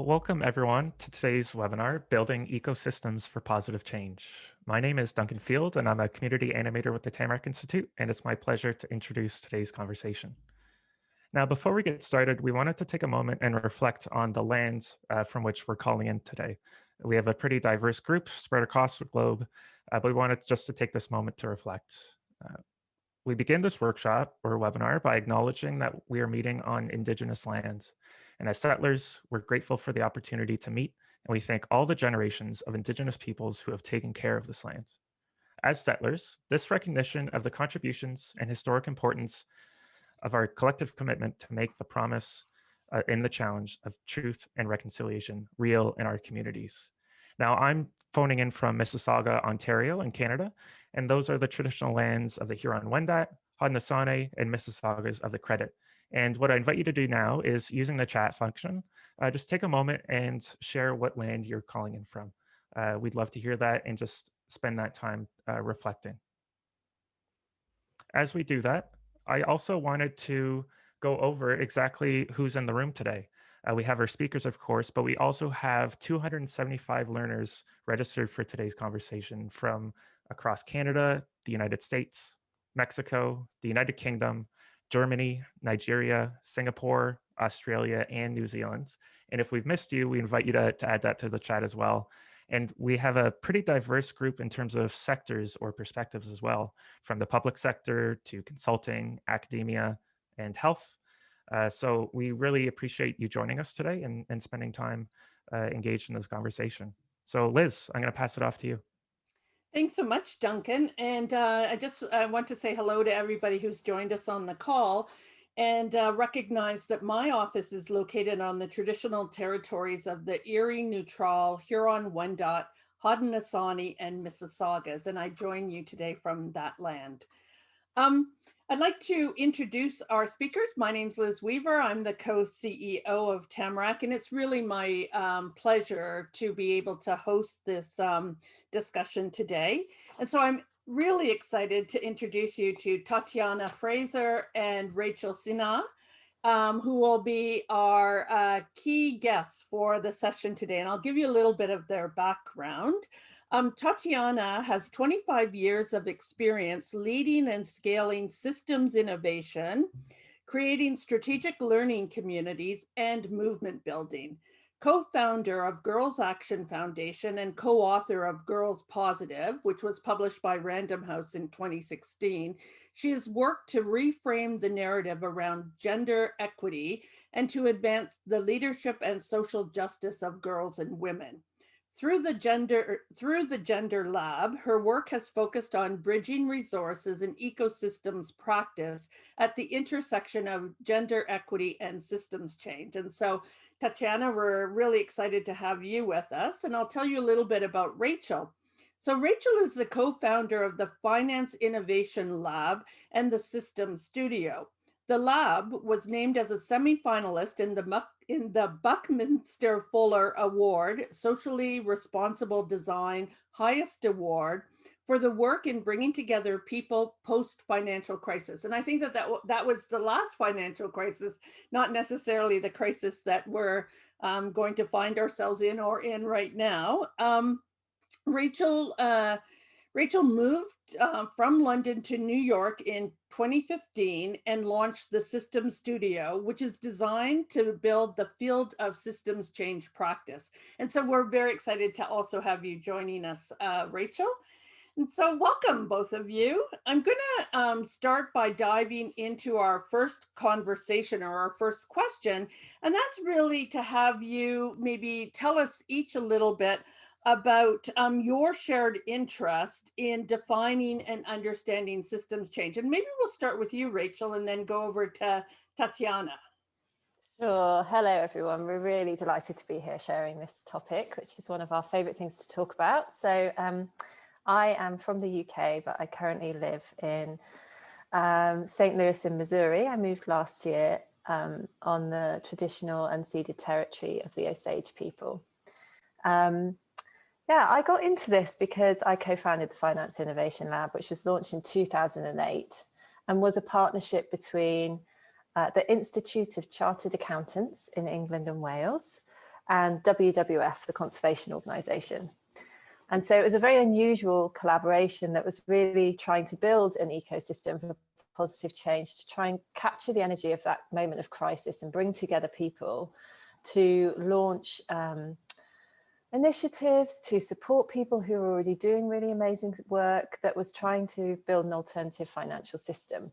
Well, welcome everyone to today's webinar, Building Ecosystems for Positive Change. My name is Duncan Field, and I'm a community animator with the Tamarack Institute, and it's my pleasure to introduce today's conversation. Now, before we get started, we wanted to take a moment and reflect on the land from which we're calling in today. We have a pretty diverse group spread across the globe, but we wanted just to take this moment to reflect. We begin this workshop or webinar by acknowledging that we are meeting on Indigenous land. And as settlers, we're grateful for the opportunity to meet, and we thank all the generations of Indigenous peoples who have taken care of this land. As settlers, this recognition of the contributions and historic importance of our collective commitment to make the promise in the challenge of truth and reconciliation real in our communities. Now, I'm phoning in from Mississauga, Ontario, in Canada, and those are the traditional lands of the Huron-Wendat, Haudenosaunee, and Mississaugas of the Credit. And what I invite you to do now is using the chat function, just take a moment and share what land you're calling in from. We'd love to hear that and just spend that time reflecting. As we do that, I also wanted to go over exactly who's in the room today. We have our speakers, of course, but we also have 275 learners registered for today's conversation from across Canada, the United States, Mexico, the United Kingdom, Germany, Nigeria, Singapore, Australia, and New Zealand. And if we've missed you, we invite you to add that to the chat as well. And we have a pretty diverse group in terms of sectors or perspectives as well, from the public sector to consulting, academia, and health. So we really appreciate you joining us today and spending time engaged in this conversation. So Liz, I'm going to pass it off to you. Thanks so much, Duncan. And I want to say hello to everybody who's joined us on the call and recognize that my office is located on the traditional territories of the Erie, Neutral, Huron-Wendat, Haudenosaunee, and Mississaugas. And I join you today from that land. I'd like to introduce our speakers. My name's Liz Weaver. I'm the co-CEO of Tamarack, and it's really my pleasure to be able to host this discussion today. And so I'm really excited to introduce you to Tatiana Fraser and Rachel Sinha, who will be our key guests for the session today. And I'll give you a little bit of their background. Tatiana has 25 years of experience leading and scaling systems innovation, creating strategic learning communities, and movement building. Co-founder of Girls Action Foundation and co-author of Girls Positive, which was published by Random House in 2016, she has worked to reframe the narrative around gender equity and to advance the leadership and social justice of girls and women. Through the Gender Lab, her work has focused on bridging resources and ecosystems practice at the intersection of gender equity and systems change. And so, Tatiana, we're really excited to have you with us. And I'll tell you a little bit about Rachel. So Rachel is the co-founder of the Finance Innovation Lab and the Systems Studio. The lab was named as a semi-finalist in the Buckminster Fuller Award, Socially Responsible Design Highest Award for the work in bringing together people post-financial crisis. And I think that was the last financial crisis, not necessarily the crisis that we're going to find ourselves in or in right now. Rachel moved from London to New York in 2015 and launched the Systems Studio, which is designed to build the field of systems change practice. And so we're very excited to also have you joining us, Rachel. And so welcome, both of you. I'm going to start by diving into our first conversation or our first question. And that's really to have you maybe tell us each a little bit about your shared interest in defining and understanding systems change. And maybe we'll start with you, Rachel, and then go over to Tatiana. Sure. Hello, everyone. We're really delighted to be here sharing this topic, which is one of our favourite things to talk about. So I am from the UK, but I currently live in St. Louis in Missouri. I moved last year on the traditional unceded territory of the Osage people. Yeah, I got into this because I co-founded the Finance Innovation Lab, which was launched in 2008 and was a partnership between the Institute of Chartered Accountants in England and Wales, and WWF, the conservation organisation. And so it was a very unusual collaboration that was really trying to build an ecosystem for positive change, to try and capture the energy of that moment of crisis and bring together people to launch initiatives to support people who are already doing really amazing work that was trying to build an alternative financial system.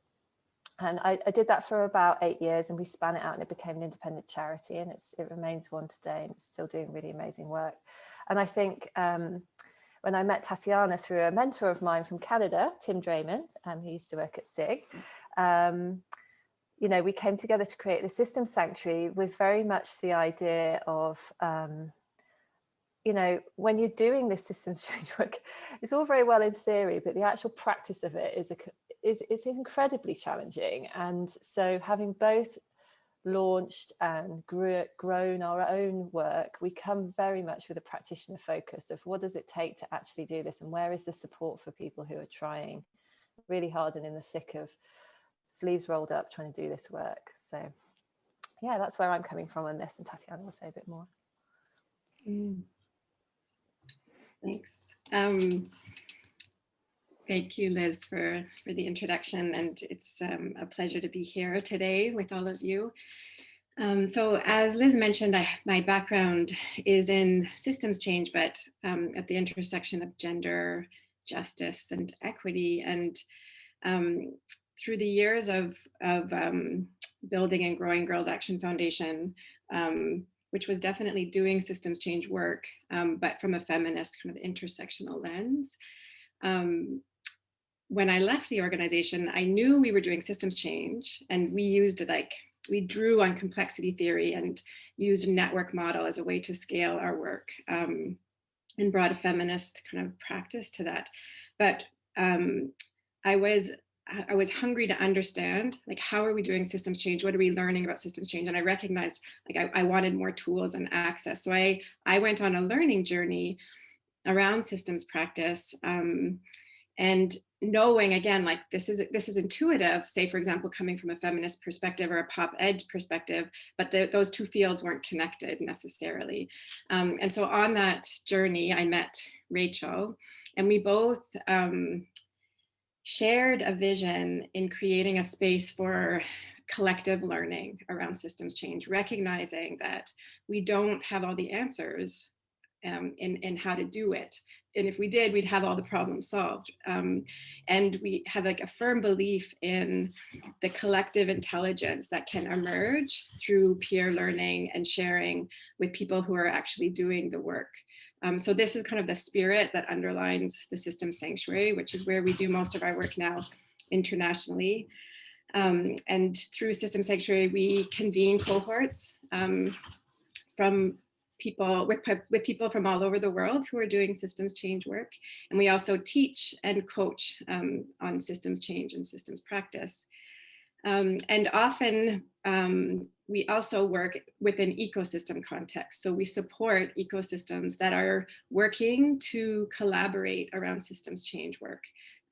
And I did that for about 8 years, and we span it out and it became an independent charity, and it remains one today, and it's still doing really amazing work. And I think when I met Tatiana through a mentor of mine from Canada, Tim Drayman, who used to work at SIG, you know, we came together to create the System Sanctuary with very much the idea of, you know, when you're doing this systems change work, it's all very well in theory, but the actual practice of it is incredibly challenging. And so having both launched and grown our own work, we come very much with a practitioner focus of what does it take to actually do this, and where is the support for people who are trying really hard and in the thick of sleeves rolled up trying to do this work. So yeah, that's where I'm coming from on this, and Tatiana will say a bit more. Thanks. Thank you, Liz, for the introduction, and it's a pleasure to be here today with all of you. So as Liz mentioned, my background is in systems change, but at the intersection of gender, justice, and equity. And through the years of building and growing Girls Action Foundation, which was definitely doing systems change work, but from a feminist kind of intersectional lens. When I left the organization, I knew we were doing systems change, and we drew on complexity theory and used a network model as a way to scale our work, and brought a feminist kind of practice to that. But I was hungry to understand, like, how are we doing systems change? What are we learning about systems change? And I recognized, like, I wanted more tools and access. So I went on a learning journey around systems practice, and knowing, again, like, this is intuitive, say, for example, coming from a feminist perspective or a pop ed perspective, but those two fields weren't connected necessarily. And so on that journey, I met Rachel, and we both shared a vision in creating a space for collective learning around systems change, recognizing that we don't have all the answers in how to do it. And if we did, we'd have all the problems solved. And we have, like, a firm belief in the collective intelligence that can emerge through peer learning and sharing with people who are actually doing the work. So this is kind of the spirit that underlines the System Sanctuary, which is where we do most of our work now internationally. And through System Sanctuary, we convene cohorts from people with people from all over the world who are doing systems change work. And we also teach and coach on systems change and systems practice. And often we also work within ecosystem context. So we support ecosystems that are working to collaborate around systems change work.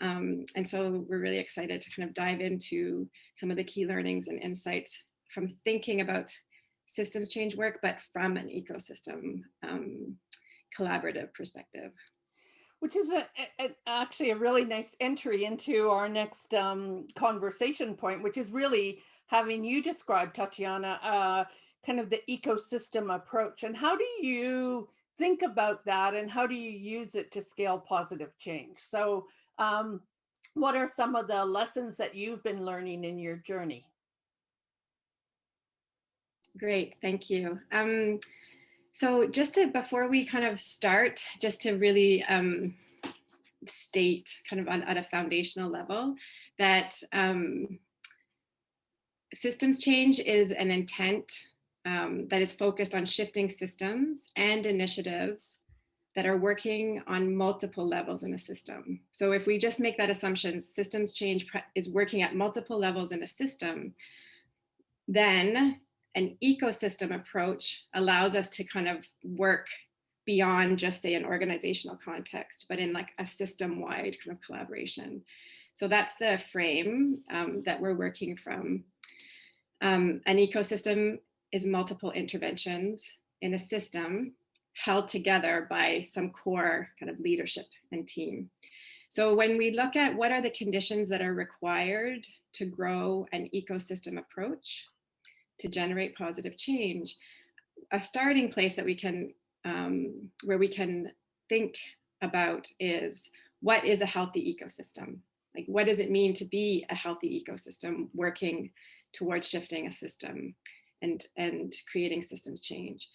And so we're really excited to kind of dive into some of the key learnings and insights from thinking about systems change work, but from an ecosystem collaborative perspective. Which is actually a really nice entry into our next conversation point, which is really having you describe, Tatiana, kind of the ecosystem approach. And how do you think about that, and how do you use it to scale positive change? So what are some of the lessons that you've been learning in your journey? Great, thank you. So before we kind of start, just to really state kind of at a foundational level that systems change is an intent that is focused on shifting systems and initiatives that are working on multiple levels in a system. So if we just make that assumption, systems change is working at multiple levels in a system, then an ecosystem approach allows us to kind of work beyond just, say, an organizational context, but in like a system-wide kind of collaboration. So that's the frame that we're working from. An ecosystem is multiple interventions in a system held together by some core kind of leadership and team. So when we look at what are the conditions that are required to grow an ecosystem approach to generate positive change, a starting place that we can, where we can think about is, what is a healthy ecosystem? Like, what does it mean to be a healthy ecosystem working towards shifting a system and creating systems change?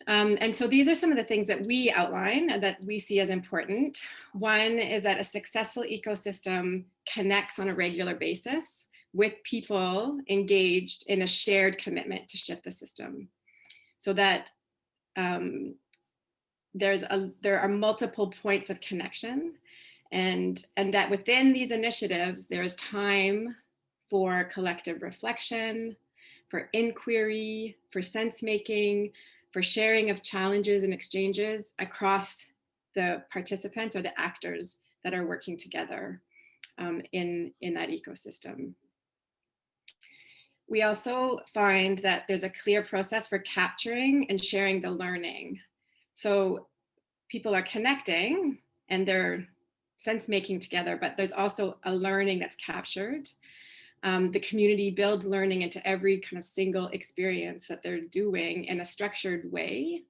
And so these are some of the things that we outline and that we see as important. One is that a successful ecosystem connects on a regular basis with people engaged in a shared commitment to shift the system, so that there are multiple points of connection, and that within these initiatives, there is time for collective reflection, for inquiry, for sense making, for sharing of challenges and exchanges across the participants or the actors that are working together in that ecosystem. We also find that there's a clear process for capturing and sharing the learning. So people are connecting and they're sense making together, but there's also a learning that's captured. The community builds learning into every kind of single experience that they're doing in a structured way.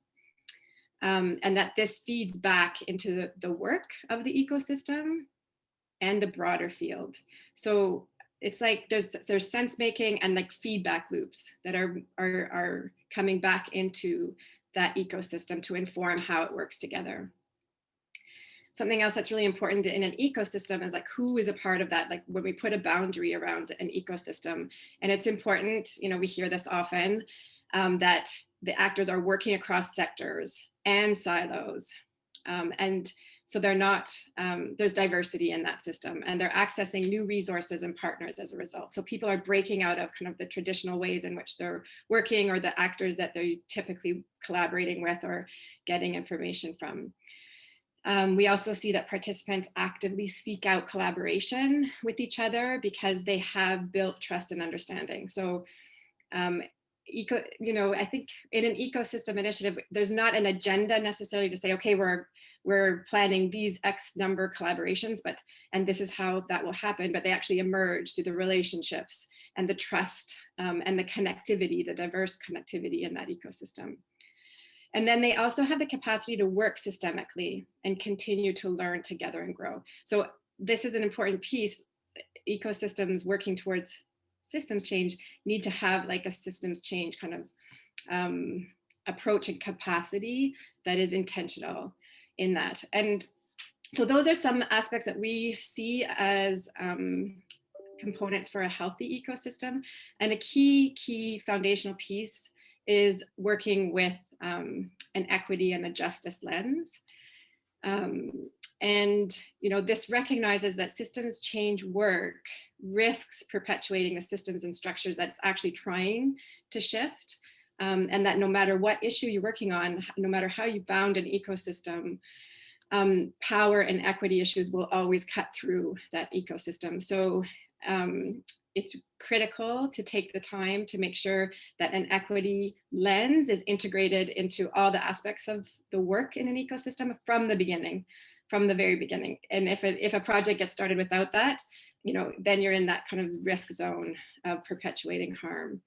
And that this feeds back into the work of the ecosystem and the broader field. So it's like there's sense making and like feedback loops that are coming back into that ecosystem to inform how it works together. Something else that's really important in an ecosystem is like, who is a part of that? Like when we put a boundary around an ecosystem, and it's important, you know, we hear this often, that the actors are working across sectors and silos. And so they're not, there's diversity in that system, and they're accessing new resources and partners as a result. So people are breaking out of kind of the traditional ways in which they're working, or the actors that they're typically collaborating with or getting information from. We also see that participants actively seek out collaboration with each other because they have built trust and understanding. So I think in an ecosystem initiative, there's not an agenda necessarily to say, okay, we're planning these X number collaborations, and this is how that will happen, but they actually emerge through the relationships and the trust and the connectivity, the diverse connectivity in that ecosystem. And then they also have the capacity to work systemically and continue to learn together and grow. So this is an important piece. Ecosystems working towards systems change need to have like a systems change kind of approach and capacity that is intentional in that. And so those are some aspects that we see as components for a healthy ecosystem. And a key foundational piece is working with an equity and a justice lens. And this recognizes that systems change work risks perpetuating the systems and structures that's actually trying to shift. And that no matter what issue you're working on, no matter how you bound an ecosystem, power and equity issues will always cut through that ecosystem. So it's critical to take the time to make sure that an equity lens is integrated into all the aspects of the work in an ecosystem from the beginning, from the very beginning. And if a project gets started without that, then you're in that kind of risk zone of perpetuating harm.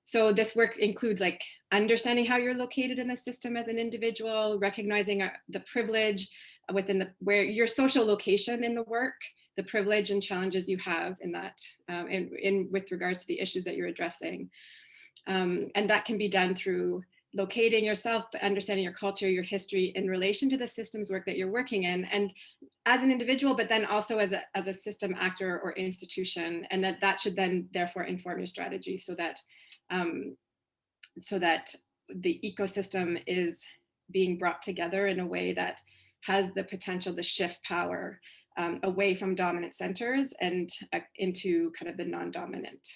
So this work includes like understanding how you're located in the system as an individual, recognizing the privilege within where your social location in the work, the privilege and challenges you have in that, with regards to the issues that you're addressing. And that can be done through locating yourself, but understanding your culture, your history in relation to the systems work that you're working in, and as an individual, but then also as a system actor or institution, and that should then therefore inform your strategy so that the ecosystem is being brought together in a way that has the potential to shift power away from dominant centers and into kind of the non-dominant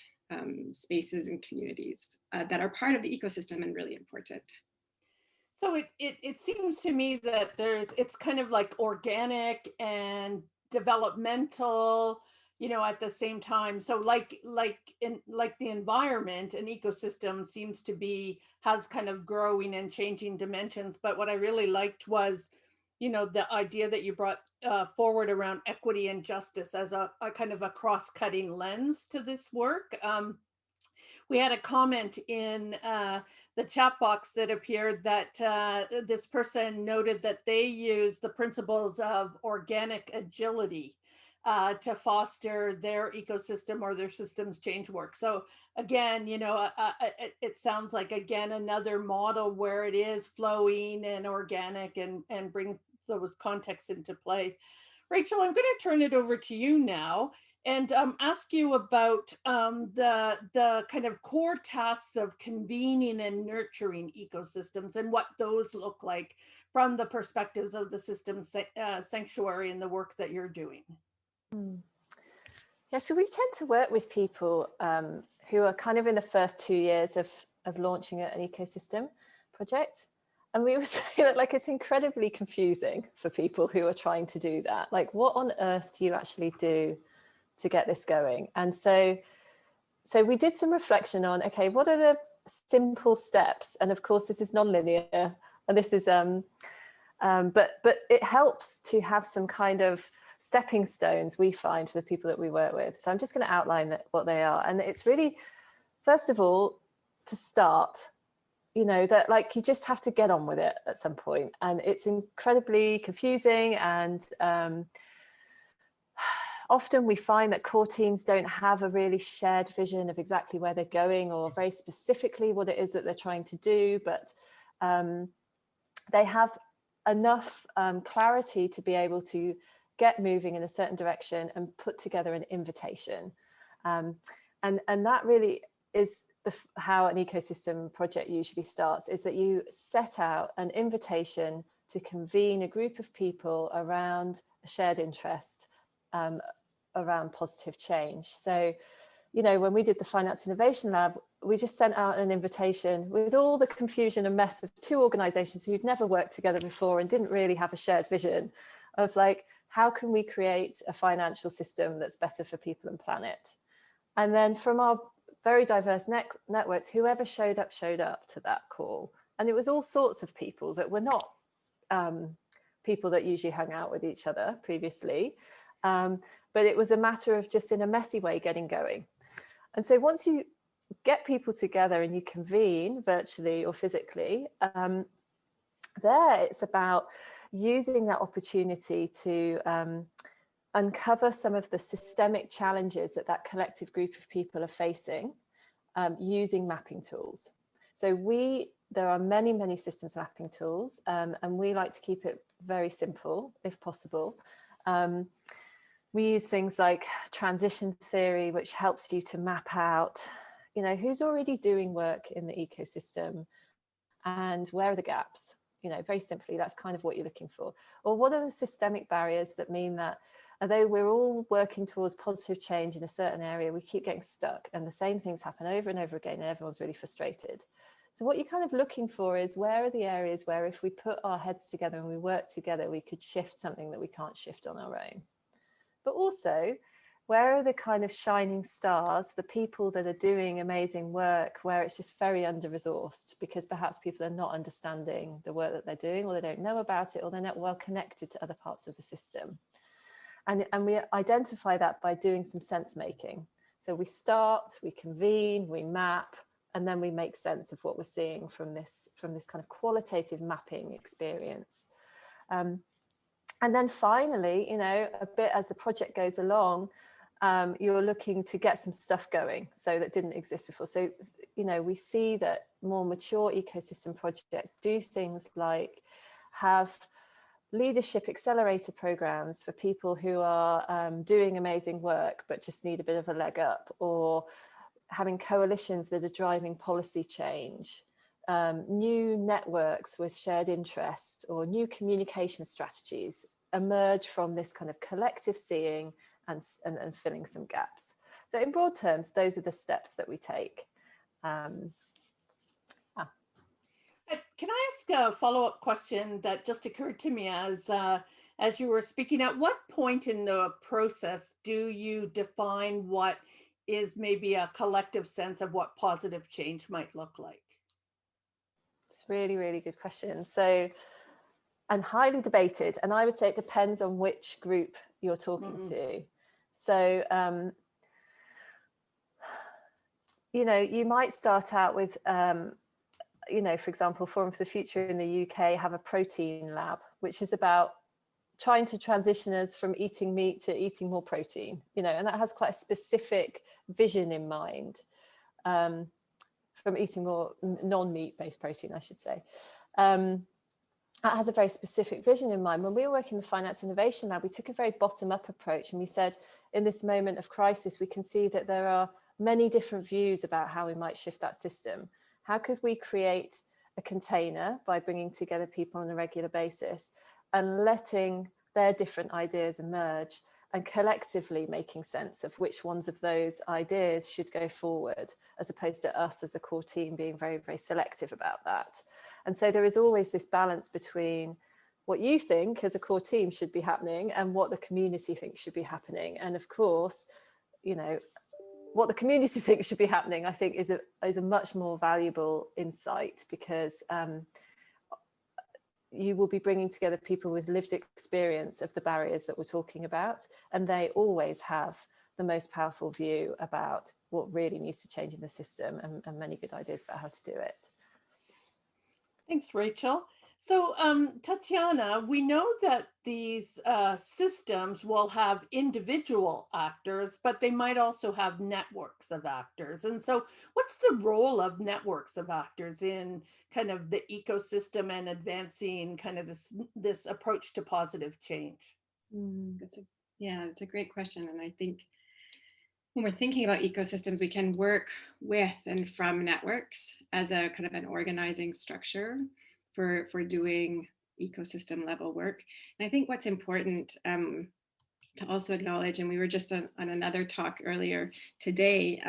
spaces and communities that are part of the ecosystem and really important. So it seems to me that it's kind of like organic and developmental at the same time. So like the environment and ecosystem seems to be has kind of growing and changing dimensions. But what I really liked was, the idea that you brought forward around equity and justice as a kind of a cross-cutting lens to this work. We had a comment in the chat box that appeared that this person noted that they use the principles of organic agility to foster their ecosystem or their systems change work. So again, it sounds like, again, another model where it is flowing and organic and brings those contexts into play. Rachel, I'm going to turn it over to you now and ask you about the kind of core tasks of convening and nurturing ecosystems and what those look like from the perspectives of the systems sanctuary and the work that you're doing. Yeah, so we tend to work with people who are kind of in the first 2 years of launching an ecosystem project. And we would say that it's incredibly confusing for people who are trying to do that. Like, what on earth do you actually do to get this going? And so we did some reflection on, okay, what are the simple steps? And of course, this is nonlinear, and this is, but it helps to have some kind of stepping stones, we find, for the people that we work with. So I'm just going to outline what they are. And it's really, first of all, to start, that you just have to get on with it at some point. And it's incredibly confusing, and often we find that core teams don't have a really shared vision of exactly where they're going or very specifically what it is that they're trying to do, but they have enough clarity to be able to get moving in a certain direction and put together an invitation. And that really is how an ecosystem project usually starts, is that you set out an invitation to convene a group of people around a shared interest around positive change. So, when we did the Finance Innovation Lab, we just sent out an invitation with all the confusion and mess of two organizations who'd never worked together before and didn't really have a shared vision of how can we create a financial system that's better for people and planet? And then from our very diverse networks, whoever showed up to that call. And it was all sorts of people that were not people that usually hung out with each other previously. But it was a matter of just in a messy way getting going. And so once you get people together and you convene virtually or physically, there it's about using that opportunity to uncover some of the systemic challenges that collective group of people are facing using mapping tools. So there are many, many systems mapping tools, and we like to keep it very simple if possible. We use things like transition theory, which helps you to map out, who's already doing work in the ecosystem and where are the gaps. Very simply, that's kind of what you're looking for. Or what are the systemic barriers that mean that although we're all working towards positive change in a certain area, we keep getting stuck and the same things happen over and over again and everyone's really frustrated. So what you're kind of looking for is, where are the areas where if we put our heads together and we work together, we could shift something that we can't shift on our own. But also, where are the kind of shining stars, the people that are doing amazing work where it's just very under-resourced because perhaps people are not understanding the work that they're doing, or they don't know about it, or they're not well connected to other parts of the system. And we identify that by doing some sense making. So we start, we convene, we map, and then we make sense of what we're seeing from this kind of qualitative mapping experience. And then finally, a bit as the project goes along, you're looking to get some stuff going so that didn't exist before. So, we see that more mature ecosystem projects do things like have leadership accelerator programs for people who are doing amazing work but just need a bit of a leg up, or having coalitions that are driving policy change, new networks with shared interest, or new communication strategies emerge from this kind of collective seeing and filling some gaps. So in broad terms, those are the steps that we take. Can I ask a follow-up question that just occurred to me as as you were speaking, at what point in the process do you define what is maybe a collective sense of what positive change might look like? It's a really, really good question. So, and highly debated. And I would say it depends on which group you're talking to. So, you know, you might start out with, you know, for example, Forum for the Future in the UK have a protein lab, which is about trying to transition us from eating meat to eating more protein, you know, and that has quite a specific vision in mind, from eating more non-meat based protein, I should say. That has a very specific vision in mind. When we were working in the Finance Innovation Lab, we took a very bottom-up approach, and we said, in this moment of crisis, we can see that there are many different views about how we might shift that system. How could we create a container by bringing together people on a regular basis and letting their different ideas emerge and collectively making sense of which ones of those ideas should go forward, as opposed to us as a core team being very, very selective about that. And so there is always this balance between what you think as a core team should be happening and what the community thinks should be happening. And of course, you know, what the community thinks should be happening, I think is a much more valuable insight, because you will be bringing together people with lived experience of the barriers that we're talking about, and they always have the most powerful view about what really needs to change in the system, and many good ideas about how to do it. Thanks, Rachel. So, Tatiana, we know that these systems will have individual actors, but they might also have networks of actors. And so, what's the role of networks of actors in kind of the ecosystem and advancing kind of this approach to positive change? That's a great question. And I think when we're thinking about ecosystems, we can work with and from networks as a kind of an organizing structure for doing ecosystem level work. And I think what's important to also acknowledge, and we were just on another talk earlier today,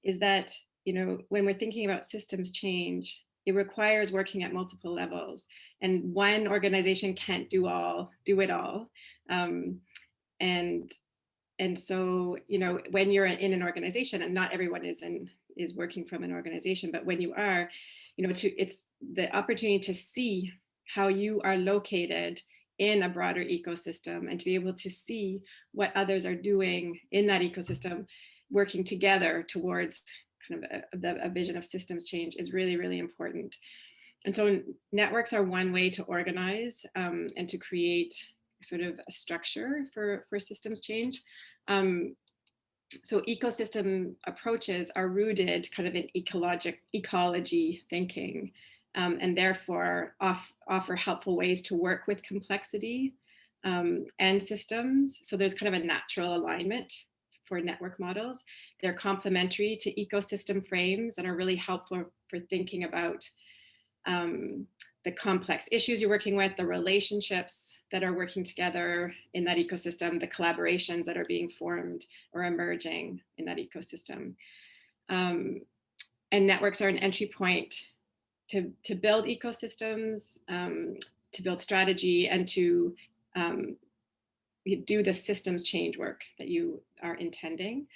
is that, you know, when we're thinking about systems change, it requires working at multiple levels, and one organization can't do it all. And so, you know, when you're in an organization, and not everyone is working from an organization, but when you are, you know, it's the opportunity to see how you are located in a broader ecosystem, and to be able to see what others are doing in that ecosystem, working together towards kind of a vision of systems change, is really, really important. And so networks are one way to organize and to create sort of a structure for systems change. So ecosystem approaches are rooted kind of in ecology thinking, and therefore offer helpful ways to work with complexity and systems. So there's kind of a natural alignment for network models. They're complementary to ecosystem frames and are really helpful for thinking about the complex issues you're working with, the relationships that are working together in that ecosystem, the collaborations that are being formed or emerging in that ecosystem. And networks are an entry point to build ecosystems, to build strategy, and to do the systems change work that you are intending.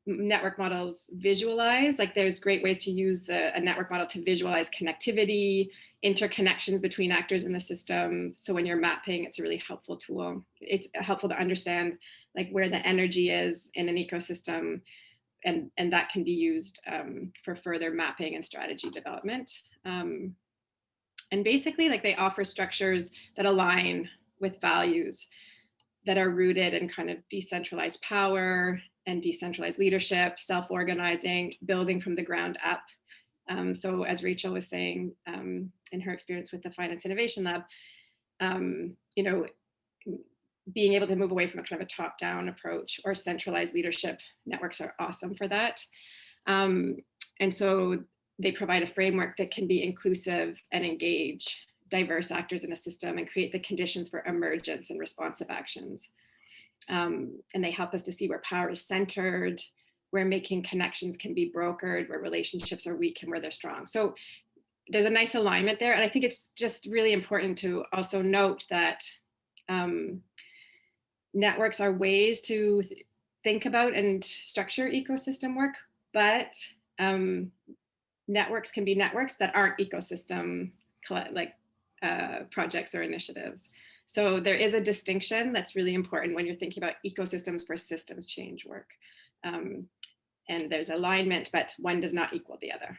Network models visualize, like there's great ways to use a network model to visualize connectivity, interconnections between actors in the system. So when you're mapping, it's a really helpful tool. It's helpful to understand like where the energy is in an ecosystem, and that can be used for further mapping and strategy development. And basically, like, they offer structures that align with values that are rooted in kind of decentralized power and decentralized leadership, self-organizing, building from the ground up. So as Rachel was saying in her experience with the Finance Innovation Lab, you know, being able to move away from a kind of a top-down approach or centralized leadership, networks are awesome for that. And so they provide a framework that can be inclusive and engage diverse actors in a system and create the conditions for emergence and responsive actions. And they help us to see where power is centered, where making connections can be brokered, where relationships are weak and where they're strong. So there's a nice alignment there. And I think it's just really important to also note that networks are ways to think about and structure ecosystem work, but networks can be networks that aren't ecosystem projects or initiatives. So there is a distinction that's really important when you're thinking about ecosystems for systems change work. And there's alignment, but one does not equal the other.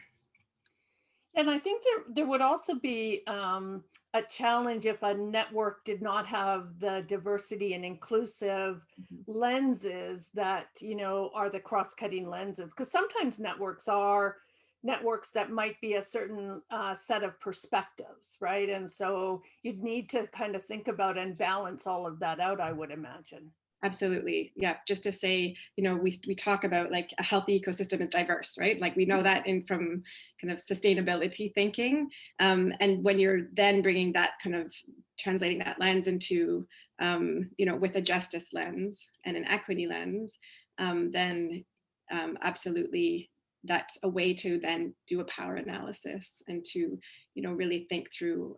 And I think there would also be a challenge if a network did not have the diversity and inclusive lenses that, you know, are the cross-cutting lenses. Because sometimes networks are networks that might be a certain set of perspectives, right? And so you'd need to kind of think about and balance all of that out, I would imagine. Absolutely. Yeah. Just to say, you know, we talk about like a healthy ecosystem is diverse, right? Like we know that from kind of sustainability thinking. And when you're then bringing that kind of translating that lens into, you know, with a justice lens and an equity lens, then absolutely that's a way to then do a power analysis and to, you know, really think through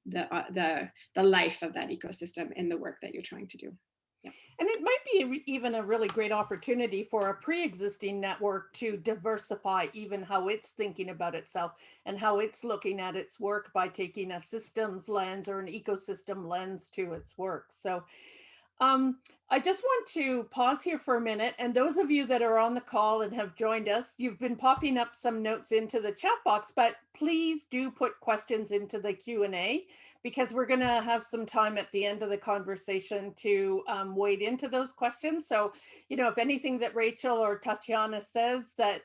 the life of that ecosystem in the work that you're trying to do. Yeah. And it might be even a really great opportunity for a pre-existing network to diversify even how it's thinking about itself and how it's looking at its work by taking a systems lens or an ecosystem lens to its work. So I just want to pause here for a minute. And those of you that are on the call and have joined us, you've been popping up some notes into the chat box, but please do put questions into the Q&A because we're going to have some time at the end of the conversation to wade into those questions. So, you know, if anything that Rachel or Tatiana says that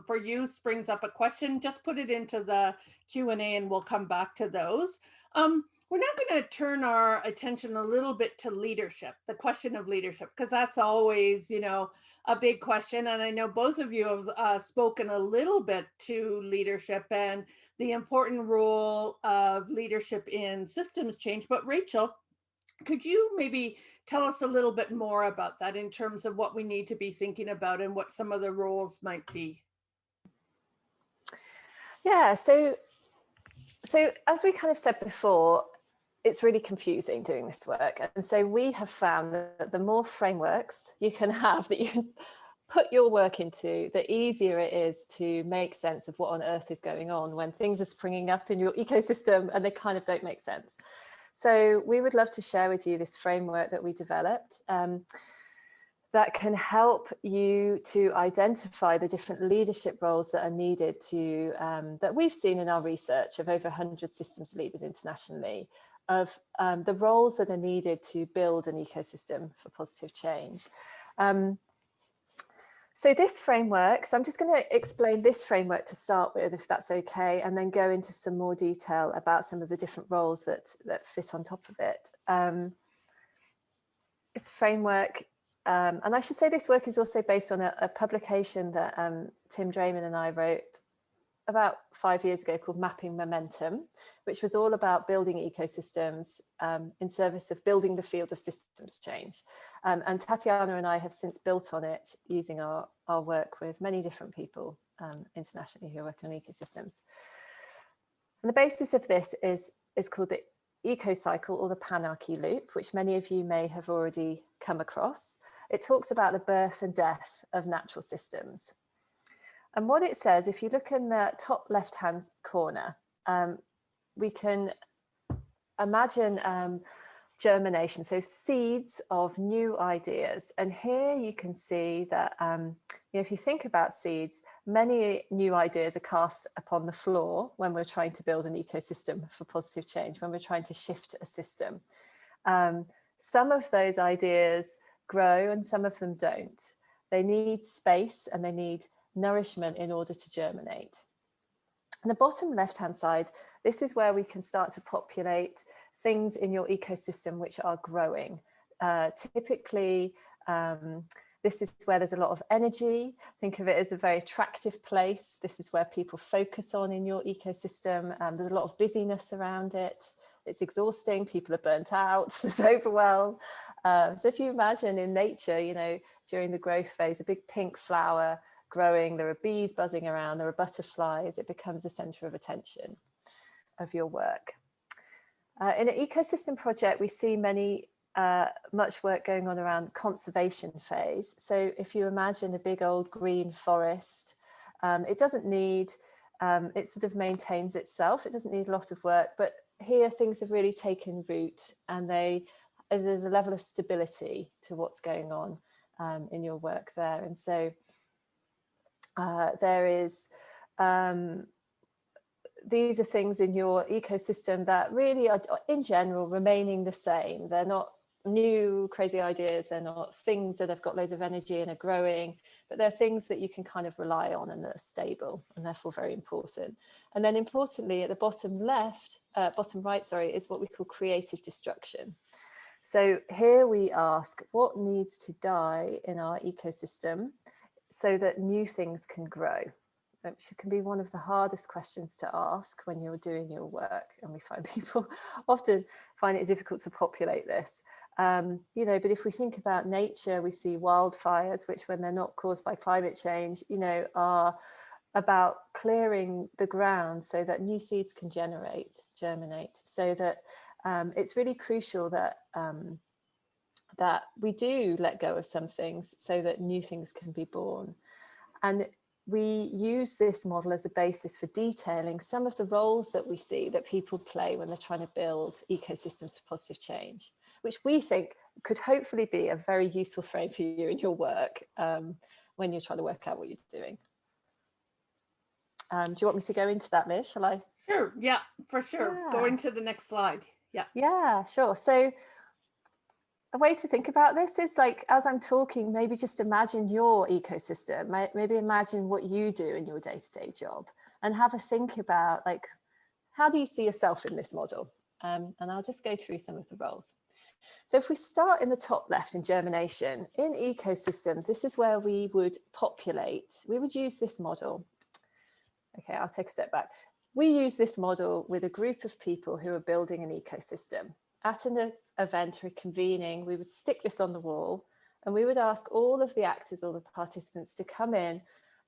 for you springs up a question, just put it into the Q&A and we'll come back to those. We're now going to turn our attention a little bit to leadership, the question of leadership, because that's always, you know, a big question. And I know both of you have spoken a little bit to leadership and the important role of leadership in systems change. But Rachel, could you maybe tell us a little bit more about that in terms of what we need to be thinking about and what some of the roles might be? Yeah, so as we kind of said before, it's really confusing doing this work. And so we have found that the more frameworks you can have that you can put your work into, the easier it is to make sense of what on earth is going on when things are springing up in your ecosystem and they kind of don't make sense. So we would love to share with you this framework that we developed that can help you to identify the different leadership roles that are needed to, that we've seen in our research of over 100 systems leaders internationally, of the roles that are needed to build an ecosystem for positive change. So this framework, so I'm just going to explain this framework to start with, if that's okay, and then go into some more detail about some of the different roles that fit on top of it. This framework, and I should say this work is also based on a publication that Tim Drayman and I wrote about 5 years ago called Mapping Momentum, which was all about building ecosystems in service of building the field of systems change. And Tatiana and I have since built on it using our work with many different people internationally who work on ecosystems. And the basis of this is called the eco-cycle or the panarchy loop, which many of you may have already come across. It talks about the birth and death of natural systems. And what it says, if you look in the top left-hand corner, we can imagine germination, so seeds of new ideas. And here you can see that, you know, if you think about seeds, many new ideas are cast upon the floor when we're trying to build an ecosystem for positive change, when we're trying to shift a system. Some of those ideas grow and some of them don't. They need space and they need nourishment in order to germinate. On the bottom left-hand side, this is where we can start to populate things in your ecosystem which are growing. Typically, this is where there's a lot of energy. Think of it as a very attractive place. This is where people focus on in your ecosystem. There's a lot of busyness around it. It's exhausting, people are burnt out, there's overwhelm. So if you imagine in nature, you know, during the growth phase, a big pink flower growing, there are bees buzzing around, there are butterflies, it becomes a center of attention of your work. In an ecosystem project, we see much work going on around the conservation phase. So if you imagine a big old green forest, it doesn't need, it sort of maintains itself. It doesn't need a lot of work, but here things have really taken root, and there's a level of stability to what's going on in your work there. And so there is, these are things in your ecosystem that really are, in general, remaining the same. They're not new crazy ideas, they're not things that have got loads of energy and are growing, but they're things that you can kind of rely on and that are stable and therefore very important. And then importantly, at the bottom right, is what we call creative destruction. So here we ask, what needs to die in our ecosystem so that new things can grow? Which can be one of the hardest questions to ask when you're doing your work, and we find people often find it difficult to populate this. But if we think about nature, we see wildfires, which when they're not caused by climate change, are about clearing the ground so that new seeds can germinate, so that it's really crucial that that we do let go of some things so that new things can be born. And we use this model as a basis for detailing some of the roles that we see that people play when they're trying to build ecosystems for positive change, which we think could hopefully be a very useful frame for you in your work when you're trying to work out what you're doing. Do you want me to go into that, Liz? Shall I? Sure, yeah, for sure. Yeah. Going to the next slide. Yeah, sure. So a way to think about this is, like, as I'm talking, maybe just imagine your ecosystem, maybe imagine what you do in your day-to-day job, and have a think about, like, how do you see yourself in this model? And I'll just go through some of the roles. So if we start in the top left in germination, in ecosystems, this is where we would populate. We would use this model. Okay, I'll take a step back. We use this model with a group of people who are building an ecosystem. At an event or a convening, we would stick this on the wall, and we would ask all of the actors, all the participants, to come in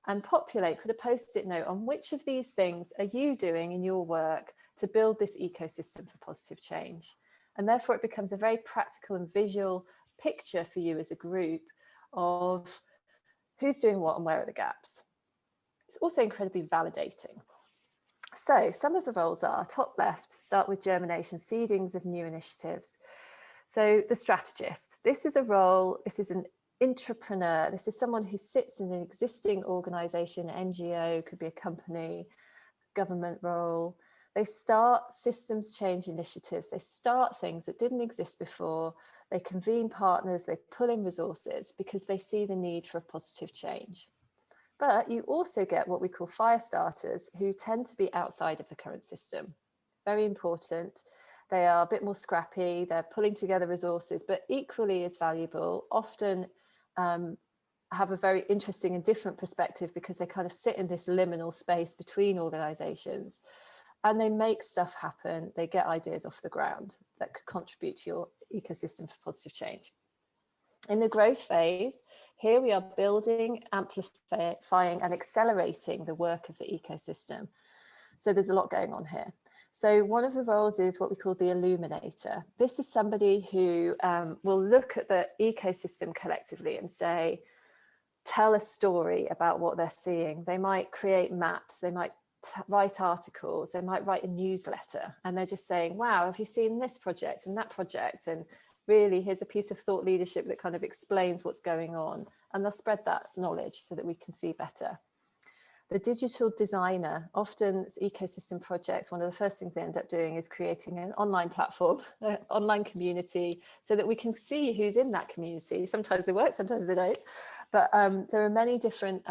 and populate, put a post-it note on which of these things are you doing in your work to build this ecosystem for positive change. And therefore it becomes a very practical and visual picture for you as a group of who's doing what and where are the gaps. It's also incredibly validating. So some of the roles are, top left, start with germination, seedings of new initiatives. So the strategist, this is a role, this is an intrapreneur, this is someone who sits in an existing organization, NGO, could be a company, government role. They start systems change initiatives, they start things that didn't exist before, they convene partners, they pull in resources because they see the need for a positive change. But you also get what we call fire starters, who tend to be outside of the current system. Very important. They are a bit more scrappy, they're pulling together resources, but equally as valuable, often have a very interesting and different perspective because they kind of sit in this liminal space between organizations, and they make stuff happen. They get ideas off the ground that could contribute to your ecosystem for positive change. In the growth phase, here we are building, amplifying and accelerating the work of the ecosystem. So there's a lot going on here. So one of the roles is what we call the illuminator. This is somebody who will look at the ecosystem collectively and say, tell a story about what they're seeing. They might create maps, they might write articles, they might write a newsletter, and they're just saying, wow, have you seen this project and that project? And really, here's a piece of thought leadership that kind of explains what's going on, and they'll spread that knowledge so that we can see better. The digital designer, often ecosystem projects, one of the first things they end up doing is creating an online platform, an online community, so that we can see who's in that community. Sometimes they work, sometimes they don't. But there are many different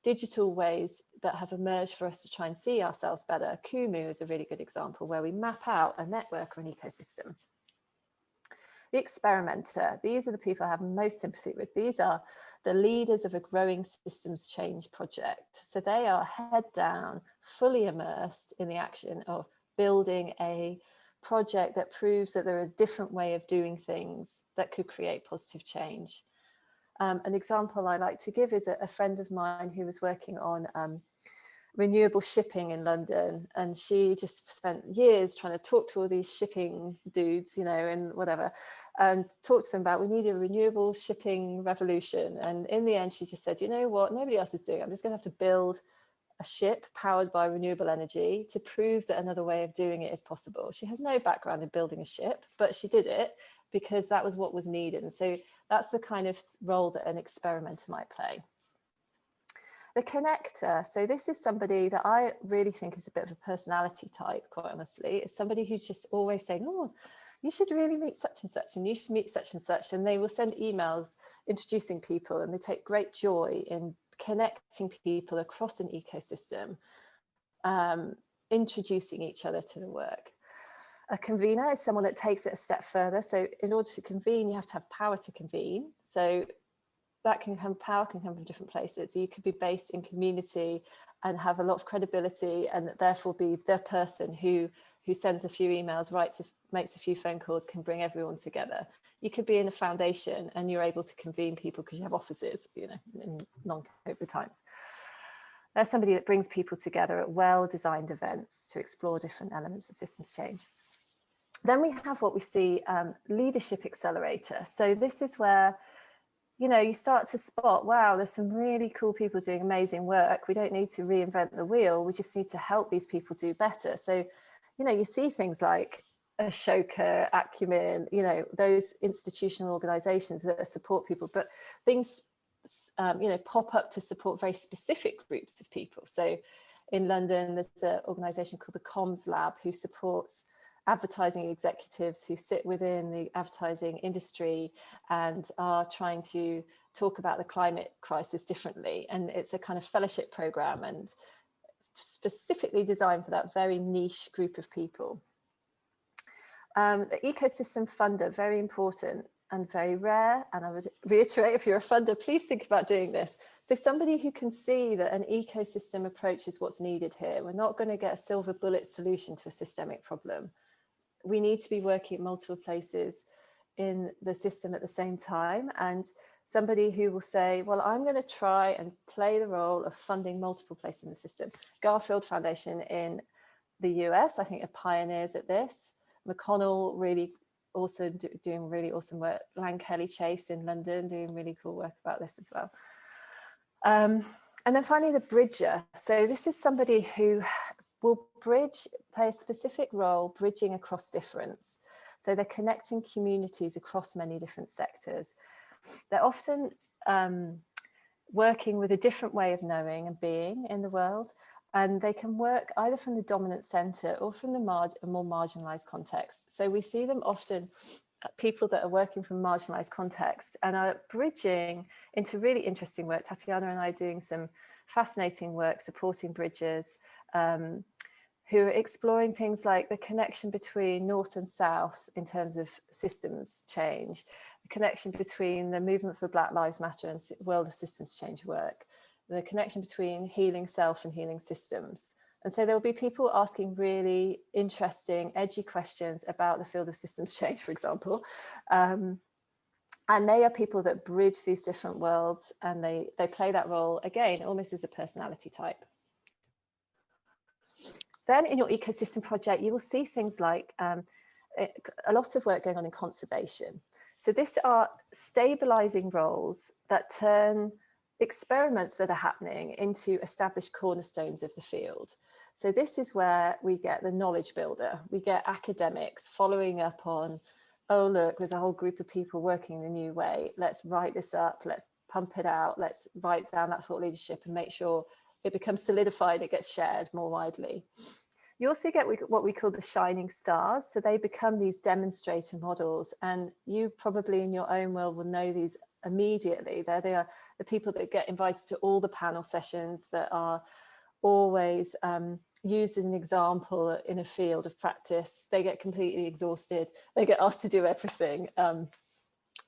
digital ways that have emerged for us to try and see ourselves better. Kumu is a really good example where we map out a network or an ecosystem. The experimenter, these are the people I have most sympathy with. These are the leaders of a growing systems change project. So they are head down, fully immersed in the action of building a project that proves that there is a different way of doing things that could create positive change. An example I like to give is a friend of mine who was working on renewable shipping in London, and she just spent years trying to talk to all these shipping dudes, you know, and whatever, and talk to them about, we need a renewable shipping revolution. And in the end, she just said, you know what, nobody else is doing it. I'm just going to have to build a ship powered by renewable energy to prove that another way of doing it is possible. She has no background in building a ship, but she did it because that was what was needed. And so that's the kind of role that an experimenter might play. The connector, so this is somebody that I really think is a bit of a personality type, quite honestly. It's somebody who's just always saying, oh, you should really meet such and such, and you should meet such and such. And they will send emails introducing people, and they take great joy in connecting people across an ecosystem, introducing each other to the work. A convener is someone that takes it a step further. So in order to convene, you have to have power to convene. So that power can come from different places. So you could be based in community and have a lot of credibility, and therefore be the person who sends a few emails, makes a few phone calls, can bring everyone together. You could be in a foundation and you're able to convene people because you have offices, you know, in non-COVID times. There's somebody that brings people together at well-designed events to explore different elements of systems change. Then we have what we see, leadership accelerator. So this is where, you know, you start to spot, wow, there's some really cool people doing amazing work. We don't need to reinvent the wheel. We just need to help these people do better. So, you know, you see things like Ashoka, Acumen, you know, those institutional organizations that support people, but things, you know, pop up to support very specific groups of people. So in London, there's an organization called the Comms Lab who supports advertising executives who sit within the advertising industry and are trying to talk about the climate crisis differently. And it's a kind of fellowship program and specifically designed for that very niche group of people. The ecosystem funder, very important and very rare. And I would reiterate, if you're a funder, please think about doing this. So somebody who can see that an ecosystem approach is what's needed here. We're not going to get a silver bullet solution to a systemic problem. We need to be working at multiple places in the system at the same time. And somebody who will say, well, I'm going to try and play the role of funding multiple places in the system. Garfield Foundation in the US, I think, are pioneers at this. McConnell really also doing really awesome work. Lang Kelly Chase in London doing really cool work about this as well. And then finally, the bridger. So this is somebody who will play a specific role bridging across difference. So they're connecting communities across many different sectors. They're often working with a different way of knowing and being in the world, and they can work either from the dominant center or from the a more marginalized context. So we see them often, people that are working from marginalized contexts and are bridging into really interesting work. Tatiana and I are doing some fascinating work supporting bridges who are exploring things like the connection between North and South in terms of systems change, the connection between the movement for Black Lives Matter and world of systems change work, the connection between healing self and healing systems. And so there will be people asking really interesting, edgy questions about the field of systems change, for example. And they are people that bridge these different worlds, and they play that role, again, almost as a personality type. Then in your ecosystem project, you will see things like a lot of work going on in conservation. So these are stabilizing roles that turn experiments that are happening into established cornerstones of the field. So this is where we get the knowledge builder. We get academics following up on, oh, look, there's a whole group of people working in a new way. Let's write this up. Let's pump it out. Let's write down that thought leadership and make sure it becomes solidified, it gets shared more widely. You also get what we call the shining stars. So they become these demonstrator models, and you probably in your own world will know these immediately. They are the people that get invited to all the panel sessions, that are always used as an example in a field of practice. They get completely exhausted. They get asked to do everything.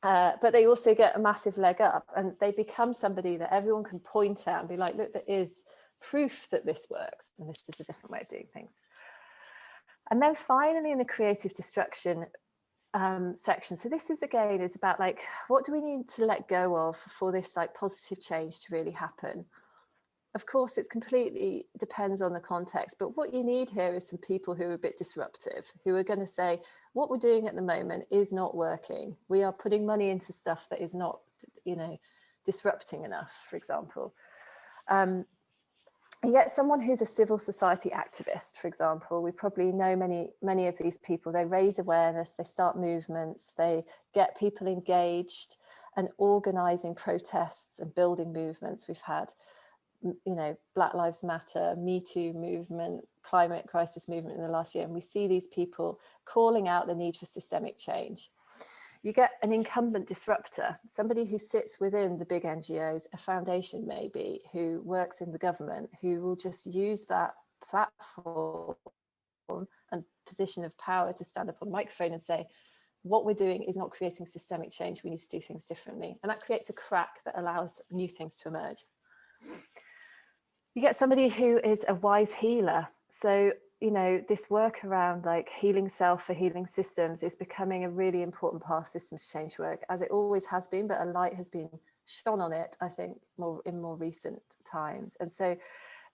But they also get a massive leg up, and they become somebody that everyone can point at and be like, look, there is proof that this works, and this is a different way of doing things. And then finally, in the creative destruction, section. So this is, again, is about like, what do we need to let go of for this like positive change to really happen? Of course, it's completely depends on the context, but what you need here is some people who are a bit disruptive, who are going to say, what we're doing at the moment is not working. We are putting money into stuff that is not, you know, disrupting enough, for example. And yet someone who's a civil society activist, for example, we probably know many of these people. They raise awareness, they start movements, they get people engaged and organizing protests and building movements. We've had, you know, Black Lives Matter, Me Too movement, climate crisis movement in the last year, and we see these people calling out the need for systemic change. You get an incumbent disruptor, somebody who sits within the big NGOs, a foundation maybe, who works in the government, who will just use that platform and position of power to stand up on a microphone and say, what we're doing is not creating systemic change, we need to do things differently. And that creates a crack that allows new things to emerge. You get somebody who is a wise healer. So, you know, this work around like healing self for healing systems is becoming a really important part of systems change work, as it always has been, but a light has been shone on it, I think, in more recent times. And so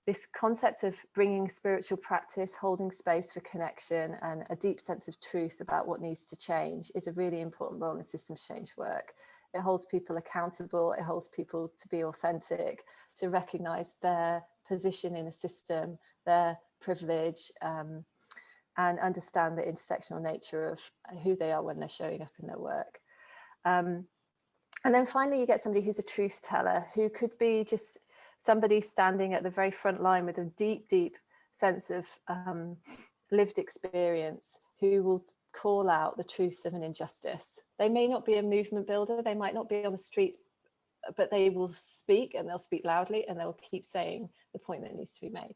this concept of bringing spiritual practice, holding space for connection and a deep sense of truth about what needs to change is a really important role in systems change work. It holds people accountable, it holds people to be authentic, to recognize their position in a system, their privilege, and understand the intersectional nature of who they are when they're showing up in their work. And then finally, you get somebody who's a truth teller, who could be just somebody standing at the very front line with a deep, deep sense of lived experience, who will call out the truths of an injustice. They may not be a movement builder, they might not be on the streets, but they will speak, and they'll speak loudly, and they'll keep saying the point that needs to be made.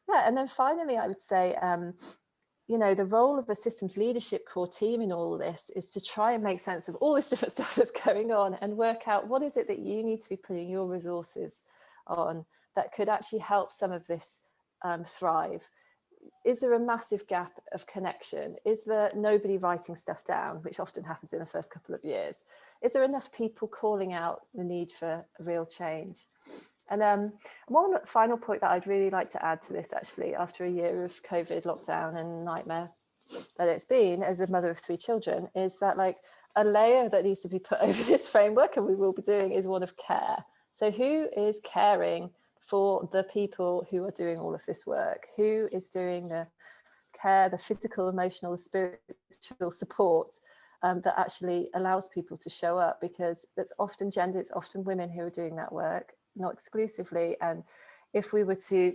Yeah, and then finally, I would say, you know, the role of a systems leadership core team in all this is to try and make sense of all this different stuff that's going on and work out what is it that you need to be putting your resources on that could actually help some of this thrive. Is there a massive gap of connection? Is there nobody writing stuff down, which often happens in the first couple of years? Is there enough people calling out the need for real change? And one final point that I'd really like to add to this, actually, after a year of COVID lockdown and nightmare that it's been as a mother of 3 children, is that like a layer that needs to be put over this framework, and we will be doing, is one of care. So who is caring for the people who are doing all of this work? Who is doing the care, the physical, emotional, the spiritual support that actually allows people to show up? Because it's often gender, it's often women who are doing that work, not exclusively. And if we were to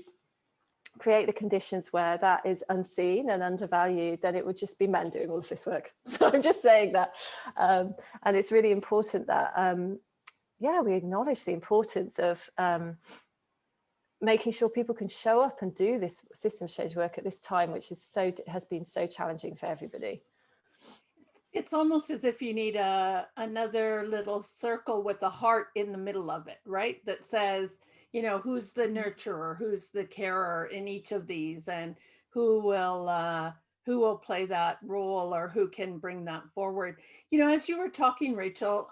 create the conditions where that is unseen and undervalued, then it would just be men doing all of this work. So I'm just saying that. And it's really important that, yeah, we acknowledge the importance of making sure people can show up and do this systems change work at this time, which is has been so challenging for everybody. It's almost as if you need another little circle with a heart in the middle of it, right? That says, you know, who's the nurturer, who's the carer in each of these, and who will play that role, or who can bring that forward. You know, as you were talking, Rachel,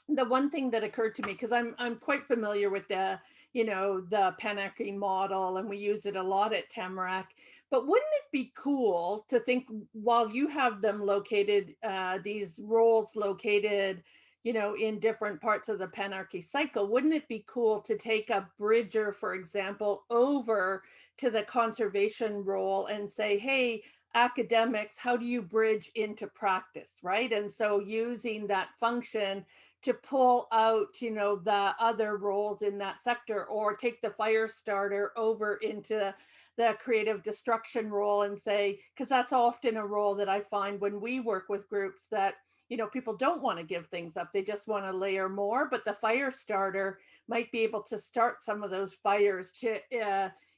the one thing that occurred to me, because I'm quite familiar with the, you know, the panarchy model, and we use it a lot at Tamarack. But wouldn't it be cool to think, while you have them located, these roles located, you know, in different parts of the panarchy cycle, wouldn't it be cool to take a bridger, for example, over to the conservation role and say, hey, academics, how do you bridge into practice, right? And so using that function to pull out, you know, the other roles in that sector, or take the fire starter over into the creative destruction role and say, because that's often a role that I find when we work with groups that, you know, people don't want to give things up. They just want to layer more, but the fire starter might be able to start some of those fires to,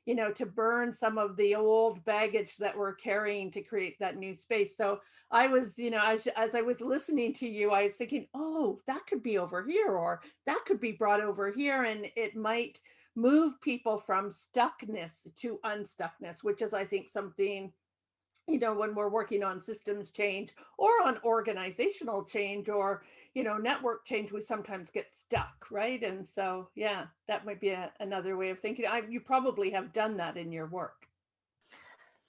you know, to burn some of the old baggage that we're carrying to create that new space. So I was, you know, as I was listening to you, I was thinking, oh, that could be over here, or that could be brought over here. And it might move people from stuckness to unstuckness, which is, I think, something, when we're working on systems change or on organizational change or, network change, we sometimes get stuck, right? And so, yeah, that might be another way of thinking. You probably have done that in your work.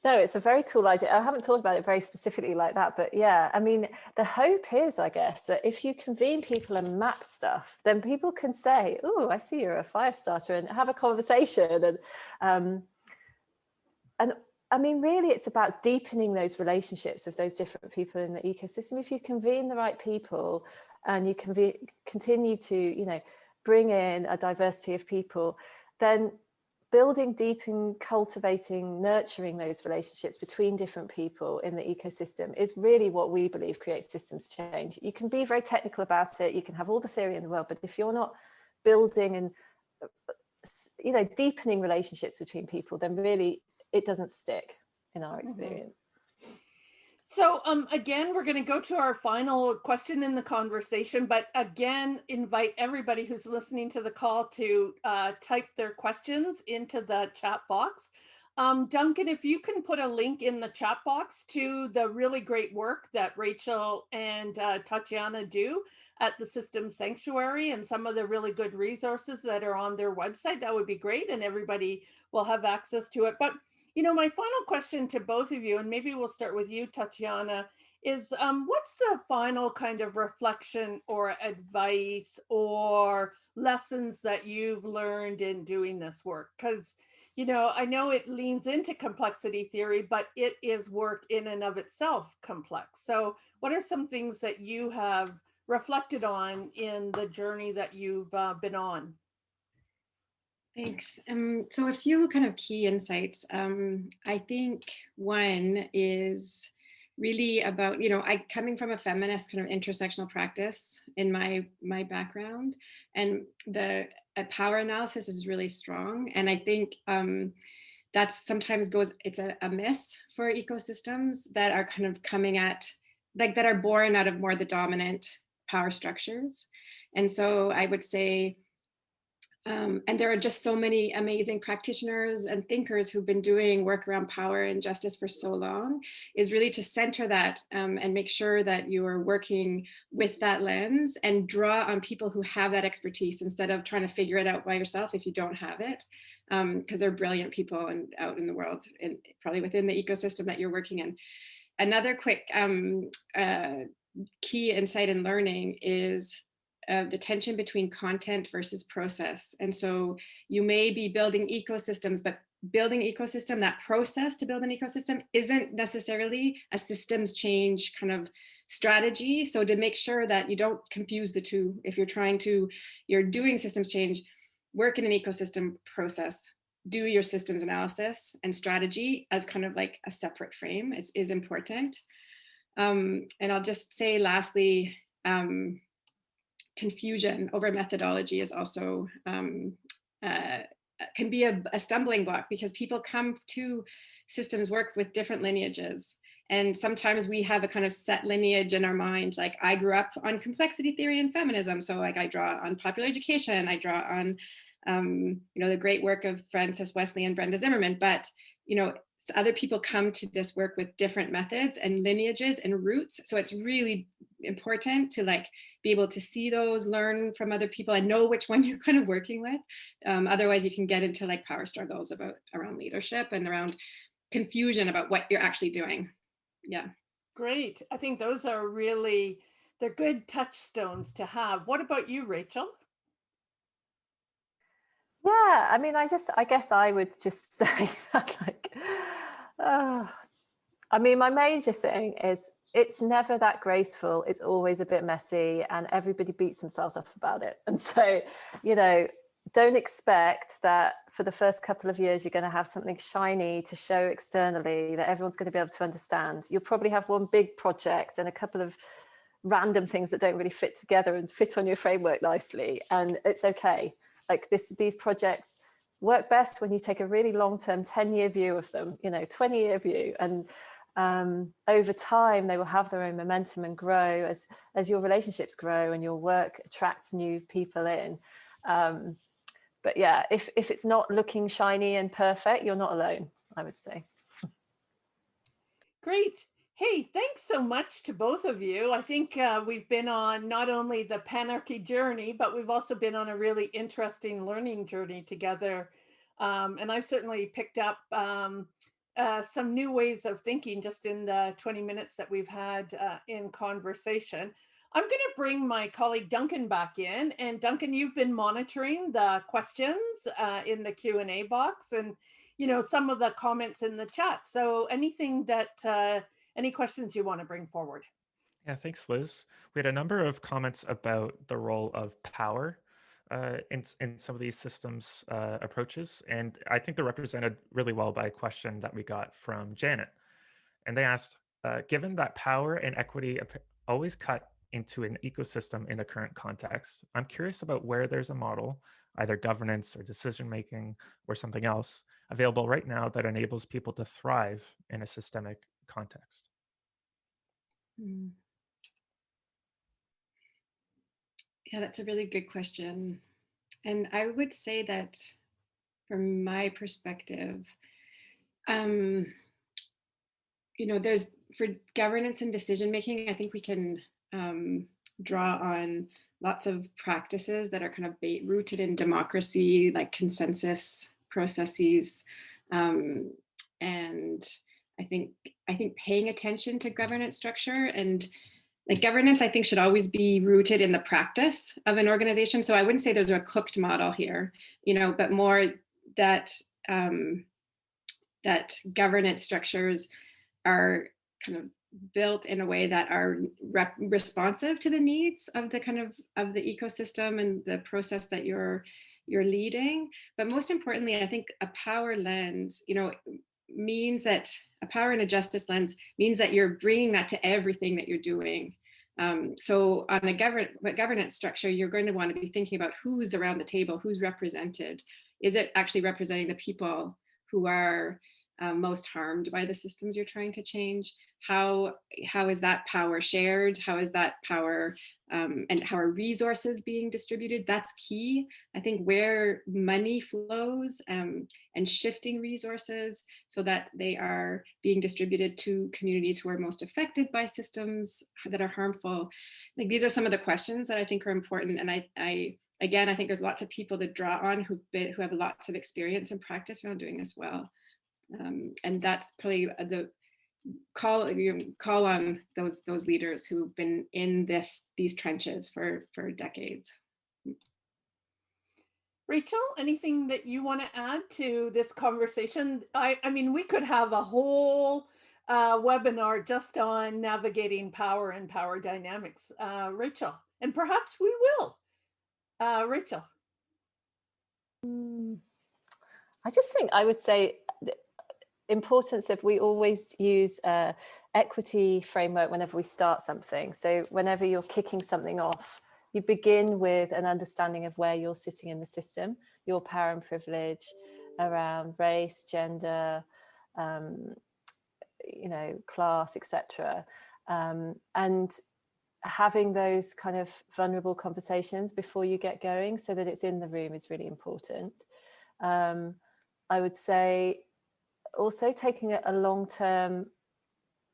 No, it's a very cool idea. I haven't thought about it very specifically like that, but yeah, I mean, the hope is, I guess, that if you convene people and map stuff, then people can say, "Oh, I see you're a fire starter," and have a conversation. And I mean, really, it's about deepening those relationships of those different people in the ecosystem. If you convene the right people and you continue to, bring in a diversity of people, then building, deepening, cultivating, nurturing those relationships between different people in the ecosystem is really what we believe creates systems change. You can be very technical about it, you can have all the theory in the world, but if you're not building and deepening relationships between people, then really it doesn't stick in our experience. So again, we're going to go to our final question in the conversation, but again, invite everybody who's listening to the call to type their questions into the chat box. Duncan, if you can put a link in the chat box to the really great work that Rachel and Tatiana do at the Systems Sanctuary and some of the really good resources that are on their website, that would be great, and everybody will have access to it. But my final question to both of you, and maybe we'll start with you, Tatiana, is what's the final kind of reflection or advice or lessons that you've learned in doing this work? Because, I know it leans into complexity theory, but it is work in and of itself complex. So what are some things that you have reflected on in the journey that you've been on? Thanks. So a few kind of key insights. I think one is really about, I coming from a feminist kind of intersectional practice in my background, and the power analysis is really strong. And I think that's sometimes it's a miss for ecosystems that are kind of coming at, like, that are born out of more the dominant power structures. And so I would say, and there are just so many amazing practitioners and thinkers who've been doing work around power and justice for so long, is really to center that and make sure that you are working with that lens and draw on people who have that expertise instead of trying to figure it out by yourself if you don't have it, because they're brilliant people and out in the world and probably within the ecosystem that you're working in. Another quick key insight in learning is the tension between content versus process. And so you may be building ecosystems, but building ecosystem, that process to build an ecosystem isn't necessarily a systems change kind of strategy. So to make sure that you don't confuse the two, if you're doing systems change, work in an ecosystem process, do your systems analysis and strategy as kind of like a separate frame is important. And I'll just say lastly, confusion over methodology is also can be a stumbling block, because people come to systems work with different lineages. And sometimes we have a kind of set lineage in our mind, like I grew up on complexity theory and feminism. So like I draw on popular education, I draw on the great work of Frances Wesley and Brenda Zimmerman, but other people come to this work with different methods and lineages and roots. So it's really important to be able to see those, learn from other people, and know which one you're kind of working with. Otherwise you can get into power struggles around leadership and around confusion about what you're actually doing. Yeah. Great. I think those are they're good touchstones to have. What about you, Rachel? Yeah, I mean, I guess I would just say that I mean, my major thing is it's never that graceful. It's always a bit messy and everybody beats themselves up about it. And so, don't expect that for the first couple of years, you're going to have something shiny to show externally that everyone's going to be able to understand. You'll probably have one big project and a couple of random things that don't really fit together and fit on your framework nicely. And it's okay. These projects work best when you take a really long-term 10-year view of them, 20-year view. And over time, they will have their own momentum and grow as your relationships grow and your work attracts new people in. But yeah, if it's not looking shiny and perfect, you're not alone, I would say. Great. Hey, thanks so much to both of you. I think we've been on not only the panarchy journey, but we've also been on a really interesting learning journey together. And I've certainly picked up some new ways of thinking just in the 20 minutes that we've had in conversation. I'm going to bring my colleague Duncan back in. And Duncan, you've been monitoring the questions in the Q&A box and some of the comments in the chat. So anything that any questions you want to bring forward? Yeah, thanks, Liz. We had a number of comments about the role of power in some of these systems approaches, and I think they're represented really well by a question that we got from Janet. And they asked, given that power and equity always cut into an ecosystem in the current context, I'm curious about where there's a model, either governance or decision making or something else, available right now that enables people to thrive in a systemic context. Yeah, that's a really good question. And I would say that from my perspective, there's for governance and decision making, I think we can draw on lots of practices that are kind of rooted in democracy, like consensus processes. And I think paying attention to governance structure and like governance, I think should always be rooted in the practice of an organization. So I wouldn't say there's a cooked model here, but more that that governance structures are kind of built in a way that are responsive to the needs of the of the ecosystem and the process that you're leading. But most importantly, I think a power lens, means that a power and a justice lens means that you're bringing that to everything that you're doing. So on a governance structure, you're going to want to be thinking about who's around the table, who's represented. Is it actually representing the people who are most harmed by the systems you're trying to change? How is that power shared? How is that power and how are resources being distributed? That's key. I think where money flows and shifting resources so that they are being distributed to communities who are most affected by systems that are harmful. Like these are some of the questions that I think are important. And I think there's lots of people to draw on who have lots of experience and practice around doing this well. And that's probably the call on those leaders who've been in these trenches for decades. Rachel, anything that you want to add to this conversation? I mean, we could have a whole webinar just on navigating power and power dynamics. Rachel, and perhaps we will. Rachel. I just think I would say the importance of we always use equity framework whenever we start something. So whenever you're kicking something off, you begin with an understanding of where you're sitting in the system, your power and privilege around race, gender, class, etc. And having those kind of vulnerable conversations before you get going so that it's in the room is really important. I would say also taking a long-term,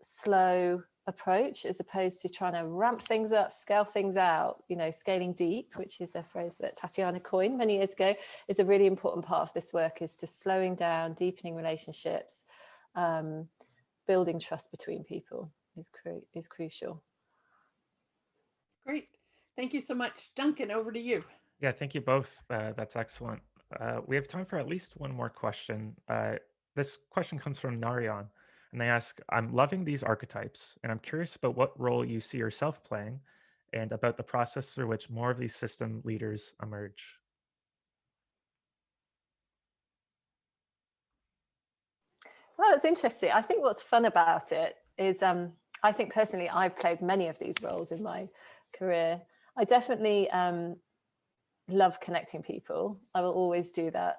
slow approach as opposed to trying to ramp things up, scale things out, scaling deep, which is a phrase that Tatiana coined many years ago, is a really important part of this work, is to slowing down, deepening relationships, building trust between people is crucial. Great. Thank you so much. Duncan, over to you. Yeah, thank you both. That's excellent. We have time for at least one more question. This question comes from Narayan, and they ask, I'm loving these archetypes, and I'm curious about what role you see yourself playing and about the process through which more of these system leaders emerge. Well, it's interesting. I think what's fun about it is, I think personally, I've played many of these roles in my career. I definitely love connecting people. I will always do that,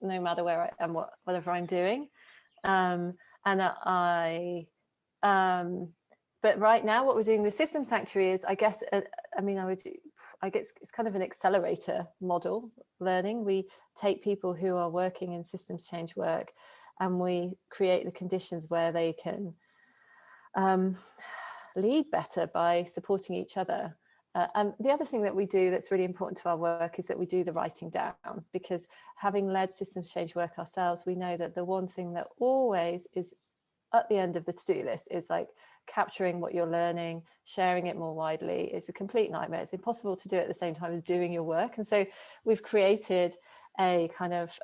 no matter where I am, whatever I'm doing. But right now, what we're doing in the System Sanctuary is, I guess it's kind of an accelerator model learning. We take people who are working in systems change work, and we create the conditions where they can lead better by supporting each other. And the other thing that we do that's really important to our work is that we do the writing down, because having led systems change work ourselves, we know that the one thing that always is at the end of the to-do list is like capturing what you're learning, sharing it more widely. It's a complete nightmare. It's impossible to do it at the same time as doing your work. And so we've created a kind of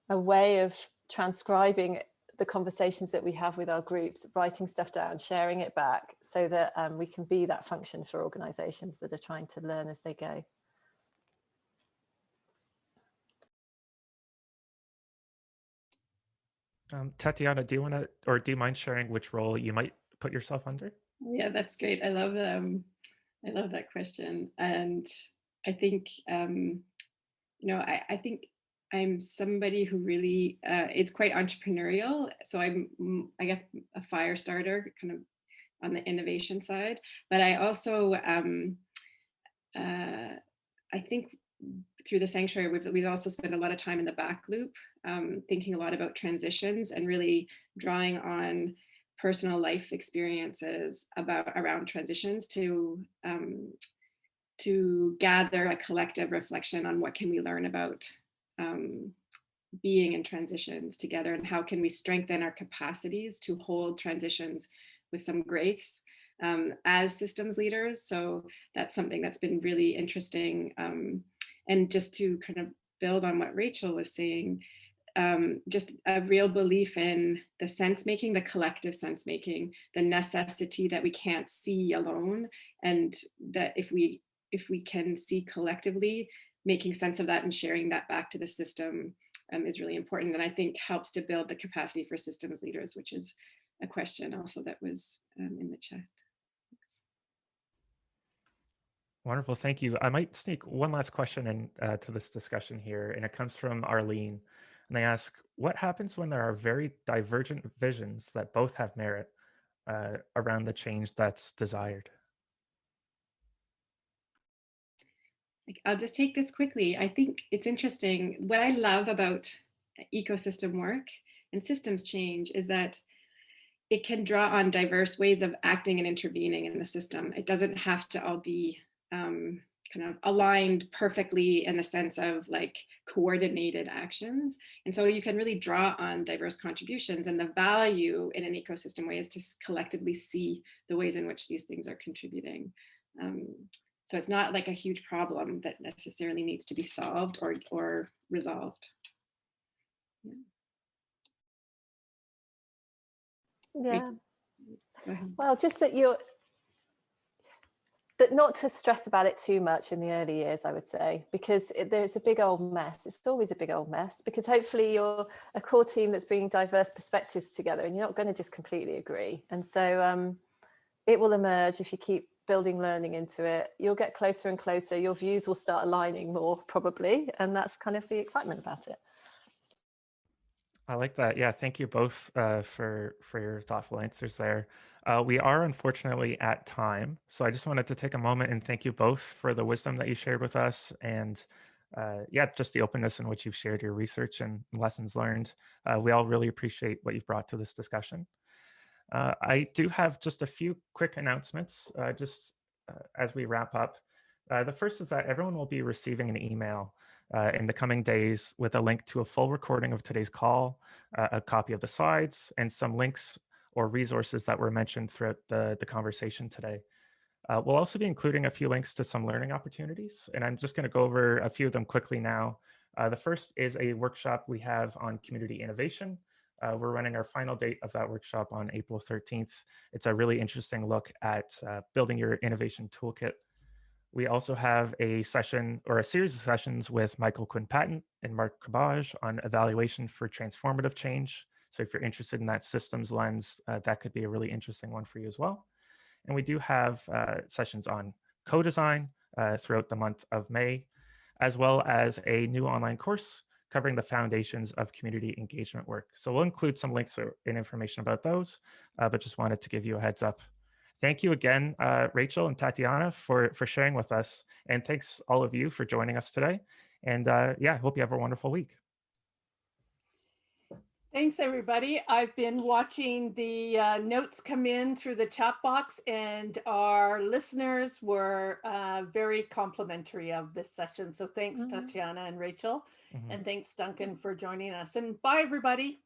a way of transcribing the conversations that we have with our groups, writing stuff down, sharing it back, so that we can be that function for organizations that are trying to learn as they go. Tatiana, do you want to, or do you mind sharing which role you might put yourself under? Yeah, that's great. I love that question. And I think, I think I'm somebody who really, it's quite entrepreneurial. So I'm, I guess, a fire starter, kind of on the innovation side. But I also, I think through the sanctuary, we've also spent a lot of time in the back loop, thinking a lot about transitions and really drawing on personal life experiences around transitions to gather a collective reflection on what can we learn about being in transitions together, and how can we strengthen our capacities to hold transitions with some grace as systems leaders. So that's something that's been really interesting. And just to kind of build on what Rachel was saying, just a real belief in the sense making, the collective sense making, the necessity that we can't see alone, and that if we can see collectively, making sense of that and sharing that back to the system is really important, and I think helps to build the capacity for systems leaders, which is a question also that was in the chat. Wonderful, thank you. I might sneak one last question in to this discussion here, and it comes from Arlene. And they ask, what happens when there are very divergent visions that both have merit around the change that's desired? I'll just take this quickly. I think it's interesting. What I love about ecosystem work and systems change is that it can draw on diverse ways of acting and intervening in the system. It doesn't have to all be kind of aligned perfectly in the sense of like coordinated actions. And so you can really draw on diverse contributions, and the value in an ecosystem way is to collectively see the ways in which these things are contributing. So it's not like a huge problem that necessarily needs to be solved or resolved. Yeah. Well, just that not to stress about it too much in the early years, I would say, because there's a big old mess. It's always a big old mess, because hopefully you're a core team that's bringing diverse perspectives together, and you're not going to just completely agree. And so it will emerge if you keep building learning into it. You'll get closer and closer. Your views will start aligning more, probably, and that's kind of the excitement about it. I like that. Yeah, thank you both for your thoughtful answers there. We are unfortunately at time, so I just wanted to take a moment and thank you both for the wisdom that you shared with us, and yeah, just the openness in which you've shared your research and lessons learned. We all really appreciate what you've brought to this discussion. I do have just a few quick announcements as we wrap up. The first is that everyone will be receiving an email in the coming days with a link to a full recording of today's call, a copy of the slides, and some links or resources that were mentioned throughout the conversation today. We'll also be including a few links to some learning opportunities, and I'm just going to go over a few of them quickly now. The first is a workshop we have on community innovation. We're running our final date of that workshop on April 13th. It's a really interesting look at building your innovation toolkit. We also have a session or a series of sessions with Michael Quinn-Patton and Mark Cabage on evaluation for transformative change. So if you're interested in that systems lens, that could be a really interesting one for you as well. And we do have sessions on co-design throughout the month of May, as well as a new online course covering the foundations of community engagement work. So we'll include some links and information about those, but just wanted to give you a heads up. Thank you again, Rachel and Tatiana, for sharing with us. And thanks all of you for joining us today. And yeah, I hope you have a wonderful week. Thanks, everybody. I've been watching the notes come in through the chat box, and our listeners were very complimentary of this session. So thanks, Tatiana and Rachel, Mhm. and thanks, Duncan, for joining us. And bye, everybody.